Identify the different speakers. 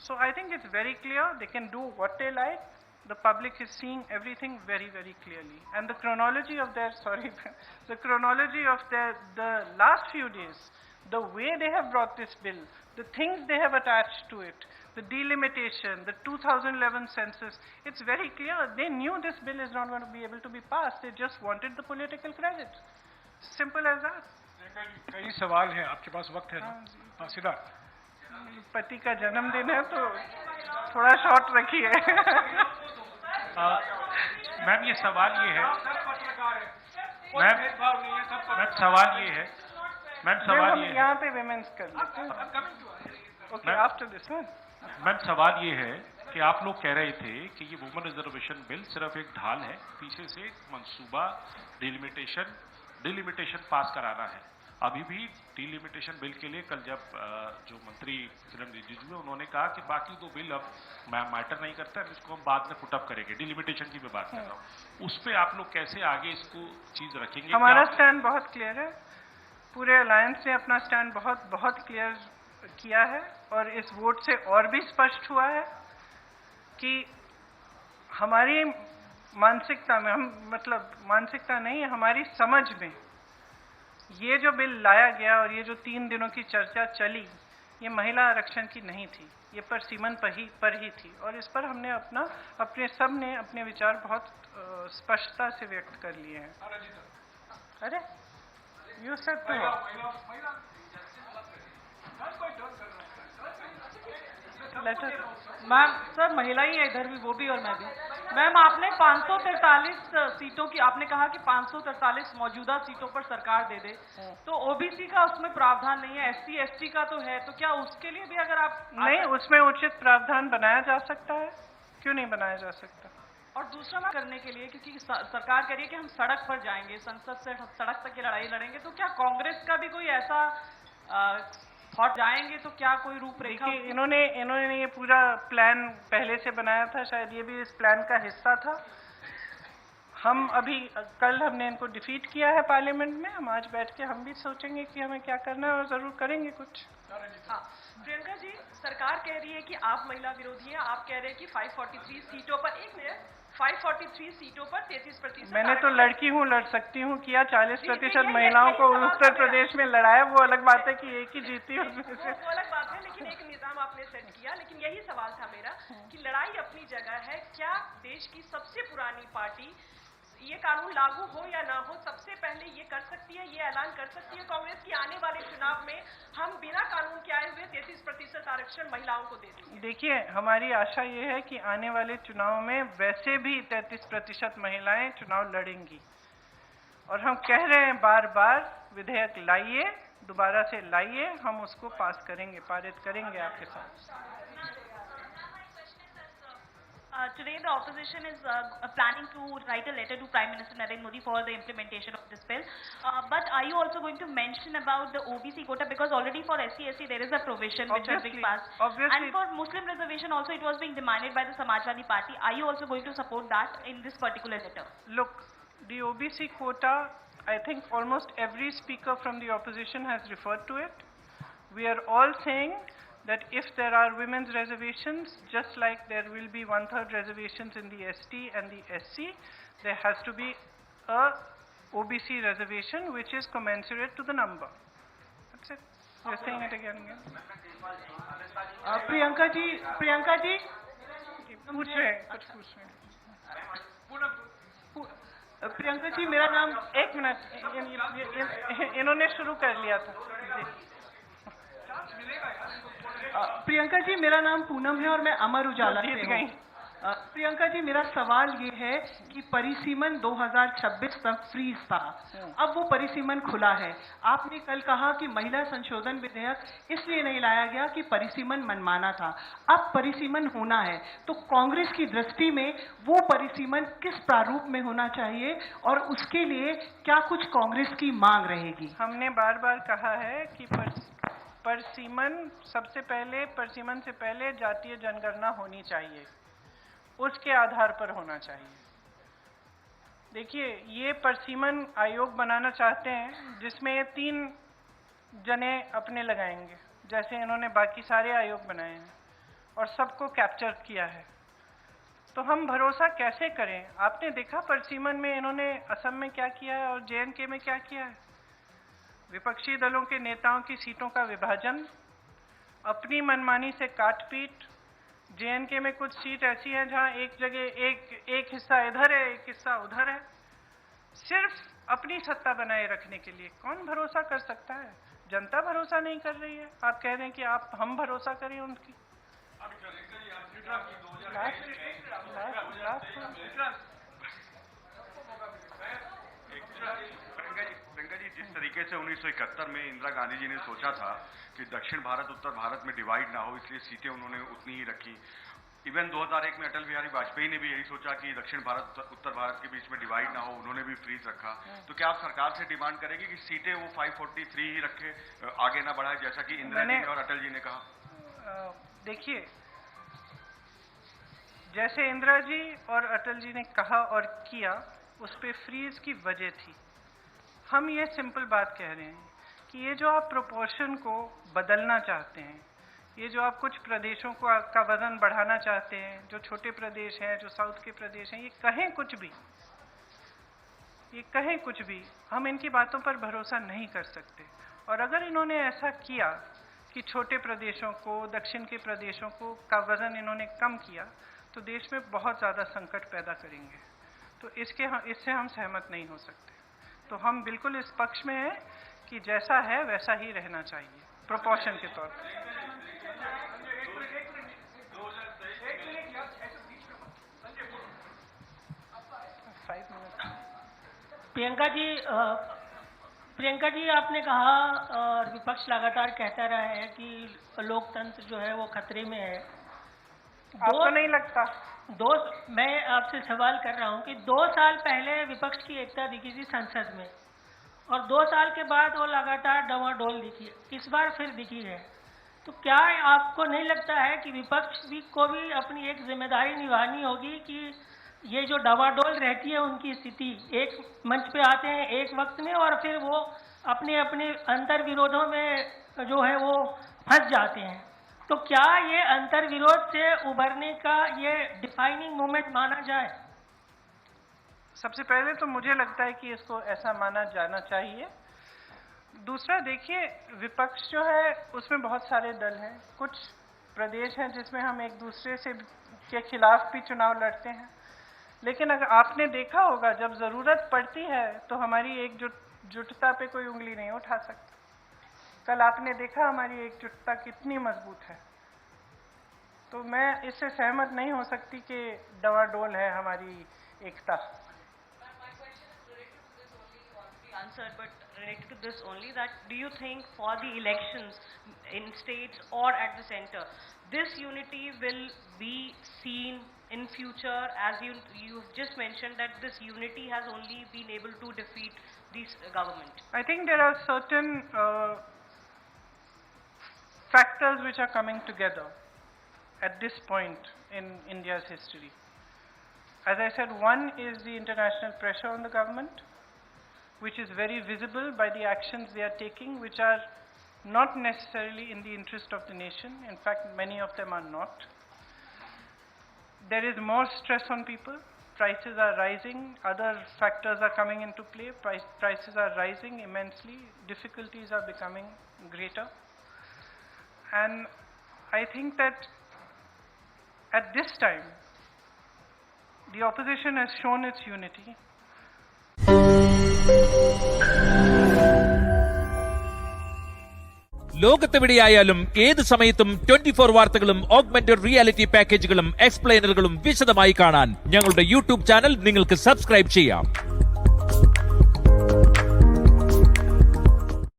Speaker 1: So I think it's very clear, they can do what they like. The public is seeing everything very, very clearly. And the chronology of their, the chronology of the last few days, the way they have brought this bill, the things they have attached to it, the delimitation, the 2011 census, it's very clear. They knew this bill is not going to be able to be passed. They just wanted the political credit. Simple as that.
Speaker 2: कई सवाल हैं, आपके पास वक्त है ना? हाँ, सीधा।
Speaker 1: पति का जन्मदिन है तो थोड़ा शॉर्ट रखिए।
Speaker 2: मैम ये सवाल ये है, मैम सवाल ये है,
Speaker 1: यहाँ पे विमेंस कर लेते हैं। Okay, after this one.
Speaker 2: Ma'am सवाल ये है कि आप लोग कह रहे थे कि ये वुमेन रिजर्वेशन बिल सिर्फ एक ढाल है, पीछे से मंसूबा डिलिमिटेशन पास कराना है। अभी भी डिलिमिटेशन बिल के लिए कल जब जो मंत्री किरण रिजिजू है उन्होंने कहा कि बाकी दो बिल अब मैटर नहीं करता है, इसको हम बाद में पुटअप करेंगे। डिलिमिटेशन की मैं बात कर रहा हूँ, उस पर आप लोग कैसे आगे इसको चीज रखेंगे?
Speaker 1: हमारा स्टैंड बहुत क्लियर है, पूरे अलायंस ने अपना स्टैंड बहुत क्लियर किया है और इस वोट से और भी स्पष्ट हुआ है कि हमारी मानसिकता में, मानसिकता नहीं, हमारी समझ में ये जो बिल लाया गया और ये जो 3 दिनों की चर्चा चली, ये महिला आरक्षण की नहीं थी, ये परसीमन पर ही थी। और इस पर हमने सबने अपने विचार बहुत स्पष्टता से व्यक्त कर लिए हैं। अरे यू सेड तो
Speaker 3: मैम, सर महिला ही है इधर भी, वो भी और मैं भी। मैम आपने 543 सीटों की, आपने कहा कि 543 मौजूदा सीटों पर सरकार दे दे, तो ओबीसी का उसमें प्रावधान नहीं है, एससी एसटी का तो है, तो क्या उसके लिए भी अगर आप
Speaker 1: नहीं, उसमें उचित प्रावधान बनाया जा सकता है, क्यों नहीं बनाया जा सकता?
Speaker 3: और दूसरा मैं करने के लिए, क्योंकि सरकार कह रही है कि हम सड़क पर जाएंगे, संसद से सड़क तक की लड़ाई लड़ेंगे, तो क्या कांग्रेस का भी कोई ऐसा थॉट जाएंगे, तो क्या कोई रूपरेखा?
Speaker 1: इन्होंने ये पूरा प्लान पहले से बनाया था, शायद ये भी इस प्लान का हिस्सा था। कल हमने इनको डिफीट किया है पार्लियामेंट में, हम आज बैठ के हम भी सोचेंगे कि हमें क्या करना है और जरूर करेंगे कुछ।
Speaker 3: हाँ, प्रियंका जी, सरकार कह रही है कि आप महिला विरोधी हैं, आप कह रहे हैं कि 543 सीटों पर 543 सीटों पर 33%।
Speaker 1: मैंने तो लड़की हूँ, लड़ सकती हूँ किया, 40% महिलाओं को उत्तर प्रदेश में लड़ाया, वो अलग बात है कि एक ही जीती उसमें से।
Speaker 3: वो अलग बात है, लेकिन एक निजाम आपने सेट किया। लेकिन यही सवाल था मेरा कि लड़ाई अपनी जगह है, क्या देश की सबसे पुरानी पार्टी ये कानून लागू हो या ना हो, सबसे पहले ये कर सकती है, ये ऐलान कर सकती है कांग्रेस की आने वाले चुनाव में हम बिना कानून के आए हुए 33% आरक्षण महिलाओं को दे देंगे?
Speaker 1: देखिए, हमारी आशा ये है कि आने वाले चुनाव में वैसे भी 33% महिलाएं चुनाव लड़ेंगी और हम कह रहे हैं बार बार, विधेयक लाइए, दोबारा से लाइए, हम उसको पास करेंगे, पारित करेंगे आपके साथ।
Speaker 4: Today the opposition is planning to write a letter to Prime Minister Narendra Modi for the implementation of this bill. But are you also going to mention about the OBC quota, because already for SC/ST there is a provision which has been passed.
Speaker 1: Obviously.
Speaker 4: And for Muslim reservation also it was being demanded by the Samajwadi Party. Are you also going to support that in this particular letter?
Speaker 1: Look, the OBC quota, I think almost every speaker from the opposition has referred to it. We are all saying that if there are women's reservations, just like there will be 1/3 reservations in the ST and the SC, there has to be a OBC reservation which is commensurate to the number. That's it. We are saying it again and again.
Speaker 3: Priyanka ji
Speaker 1: पूछ रहे हैं, कुछ पूछ रहे हैं।
Speaker 3: प्रियंका जी, मेरा नाम,
Speaker 1: एक मिनट, इन्होंने शुरू कर लिया था।
Speaker 3: प्रियंका जी, मेरा नाम पूनम है और मैं अमर उजाला से हूँ। प्रियंका जी, मेरा सवाल ये है कि परिसीमन 2026 तक फ्रीज था, अब वो परिसीमन खुला है। आपने कल कहा कि महिला संशोधन विधेयक इसलिए नहीं लाया गया कि परिसीमन मनमाना था, अब परिसीमन होना है, तो कांग्रेस की दृष्टि में वो परिसीमन किस प्रारूप में होना चाहिए और उसके लिए क्या कुछ कांग्रेस की मांग रहेगी?
Speaker 1: हमने बार बार कहा है कि परसीमन से पहले जातीय जनगणना होनी चाहिए, उसके आधार पर होना चाहिए। देखिए, ये परसीमन आयोग बनाना चाहते हैं जिसमें ये 3 जने अपने लगाएंगे, जैसे इन्होंने बाकी सारे आयोग बनाए हैं। और सबको कैप्चर किया है, तो हम भरोसा कैसे करें? आपने देखा परसीमन में इन्होंने असम में क्या किया है और JNK में क्या किया है। विपक्षी दलों के नेताओं की सीटों का विभाजन, अपनी मनमानी से काट-पीट। JNK में कुछ सीट ऐसी हैं जहां एक जगह एक हिस्सा इधर है, एक हिस्सा उधर है, सिर्फ अपनी सत्ता बनाए रखने के लिए। कौन भरोसा कर सकता है? जनता भरोसा नहीं कर रही है। आप कह रहे हैं कि हम भरोसा करें उनकी।
Speaker 5: प्रियंका जी, जिस तरीके से 1971 में इंदिरा गांधी जी ने सोचा था कि दक्षिण भारत उत्तर भारत में डिवाइड ना हो, इसलिए सीटें उन्होंने उतनी ही रखी। इवन 2001 में अटल बिहारी वाजपेयी ने भी यही सोचा कि दक्षिण भारत उत्तर भारत के बीच में डिवाइड ना हो, उन्होंने भी फ्रीज रखा। तो क्या आप सरकार से डिमांड करेंगे कि सीटें वो 543 ही रखे, आगे ना बढ़ाए, जैसा कि इंदिरा जी ने और अटल जी ने कहा?
Speaker 1: देखिए, जैसे इंदिरा जी और अटल जी ने कहा और किया, उस पे फ्रीज की वजह थी। हम ये सिंपल बात कह रहे हैं कि ये जो आप प्रोपोर्शन को बदलना चाहते हैं, ये जो आप कुछ प्रदेशों को का वजन बढ़ाना चाहते हैं, जो छोटे प्रदेश हैं, जो साउथ के प्रदेश हैं, ये कहें कुछ भी, हम इनकी बातों पर भरोसा नहीं कर सकते। और अगर इन्होंने ऐसा किया कि छोटे प्रदेशों को, दक्षिण के प्रदेशों को का वजन इन्होंने कम किया, तो देश में बहुत ज़्यादा संकट पैदा करेंगे। तो इससे हम सहमत नहीं हो सकते। तो हम बिल्कुल इस पक्ष में हैं कि जैसा है वैसा ही रहना चाहिए, प्रोपोर्शन के तौर पर।
Speaker 6: प्रियंका जी, आपने कहा और विपक्ष लगातार कहता रहा है कि लोकतंत्र जो है वो खतरे में है।
Speaker 1: आपको नहीं लगता?
Speaker 6: मैं आपसे सवाल कर रहा हूं कि 2 साल पहले विपक्ष की एकता दिखी थी संसद में, और 2 साल के बाद वो लगातार डवाडोल दिखी, इस बार फिर दिखी है। तो क्या आपको नहीं लगता है कि विपक्ष को भी अपनी एक जिम्मेदारी निभानी होगी कि ये जो डवाडोल रहती है उनकी स्थिति, एक मंच पे आते हैं एक वक्त में और फिर वो अपने अंतर विरोधों में जो है वो फंस जाते हैं। तो क्या ये अंतर विरोध से उभरने का ये डिफाइनिंग मोमेंट माना जाए?
Speaker 1: सबसे पहले तो मुझे लगता है कि इसको ऐसा माना जाना चाहिए। दूसरा, देखिए, विपक्ष जो है उसमें बहुत सारे दल हैं। कुछ प्रदेश हैं जिसमें हम एक दूसरे से के खिलाफ भी चुनाव लड़ते हैं, लेकिन अगर आपने देखा होगा जब ज़रूरत पड़ती है तो हमारी एकजुटता पे कोई उंगली नहीं उठा सकता। कल आपने देखा हमारी एकजुटता कितनी मजबूत है। तो मैं इससे सहमत नहीं हो सकती कि डवाडोल है हमारी एकता।
Speaker 7: Answered, but related to this only, that do you think for the elections in states or at the center, this unity will be seen in future? As you've just mentioned that this unity has only been able to defeat this government.
Speaker 1: I think there are certain factors which are coming together at this point in India's history. As I said, one is the international pressure on the government, which is very visible by the actions they are taking, which are not necessarily in the interest of the nation. In fact, many of them are not. There is more stress on people. Prices are rising. Other factors are coming into play. Prices are rising immensely. Difficulties are becoming greater. And I think that at this time, the opposition has shown its unity.
Speaker 8: ലോകത്തെവിടെയായാലും ഏത് സമയത്തും 24 വാർത്തകളും augmented reality പാക്കേജുകളും എക്സ്പ്ലെയിനറുകളും വിശദമായി കാണാൻ ഞങ്ങളുടെ YouTube channel നിങ്ങൾക്ക് subscribe ചെയ്യാം.